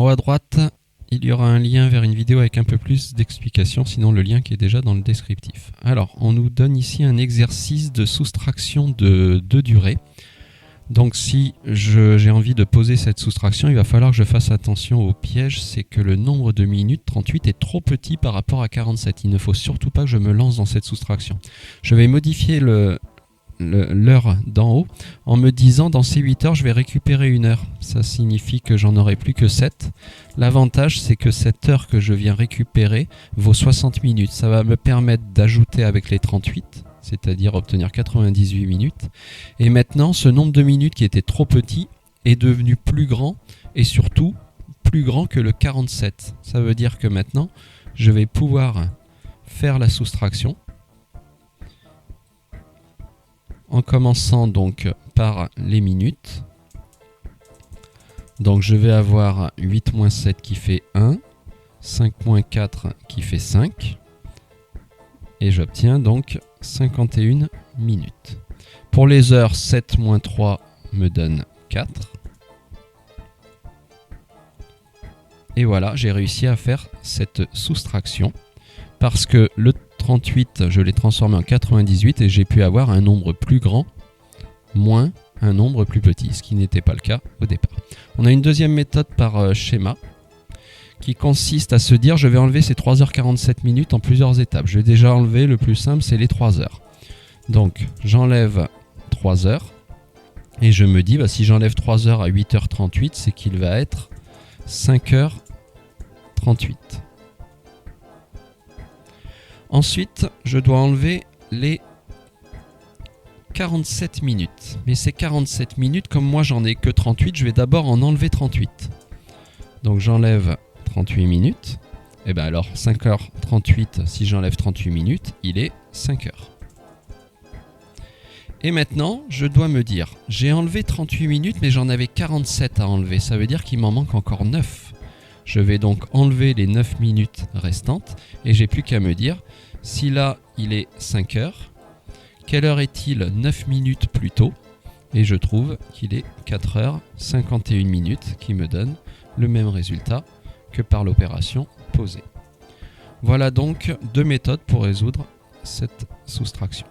haut à droite, il y aura un lien vers une vidéo avec un peu plus d'explications, sinon le lien qui est déjà dans le descriptif. Alors, on nous donne ici un exercice de soustraction de durée. Donc si j'ai envie de poser cette soustraction, il va falloir que je fasse attention au piège, c'est que le nombre de minutes, 38, est trop petit par rapport à 47. Il ne faut surtout pas que je me lance dans cette soustraction. Je vais modifier l'heure d'en haut en me disant dans ces 8 heures, je vais récupérer 1 heure. Ça signifie que j'en aurai plus que 7. L'avantage, c'est que cette heure que je viens récupérer vaut 60 minutes. Ça va me permettre d'ajouter avec les 38. C'est-à-dire obtenir 98 minutes. Et maintenant, ce nombre de minutes qui était trop petit est devenu plus grand et surtout plus grand que le 47. Ça veut dire que maintenant, je vais pouvoir faire la soustraction en commençant donc par les minutes. Donc je vais avoir 8 moins 7 qui fait 1, 5 moins 4 qui fait 5. Et j'obtiens donc 51 minutes. Pour les heures, 7 moins 3 me donne 4. Et voilà, j'ai réussi à faire cette soustraction parce que le 38, je l'ai transformé en 98 et j'ai pu avoir un nombre plus grand moins un nombre plus petit, ce qui n'était pas le cas au départ. On a une deuxième méthode par schéma qui consiste à se dire je vais enlever ces 3h47 minutes en plusieurs étapes. Je vais déjà enlever, le plus simple, c'est les 3 heures. Donc j'enlève 3 heures et je me dis si j'enlève 3 heures à 8h38, c'est qu'il va être 5h38. Ensuite, je dois enlever les 47 minutes. Mais ces 47 minutes, comme moi j'en ai que 38, je vais d'abord en enlever 38. Donc j'enlève 38 minutes. Et bien alors 5h38, si j'enlève 38 minutes, il est 5 heures. Et maintenant, je dois me dire, j'ai enlevé 38 minutes, mais j'en avais 47 à enlever. Ça veut dire qu'il m'en manque encore 9. Je vais donc enlever les 9 minutes restantes et j'ai plus qu'à me dire, si là il est 5 heures, quelle heure est-il 9 minutes plus tôt? Et je trouve qu'il est 4h51 minutes qui me donne le même résultat que par l'opération posée. Voilà donc 2 méthodes pour résoudre cette soustraction.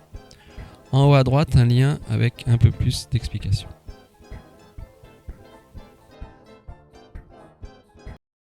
En haut à droite, un lien avec un peu plus d'explications.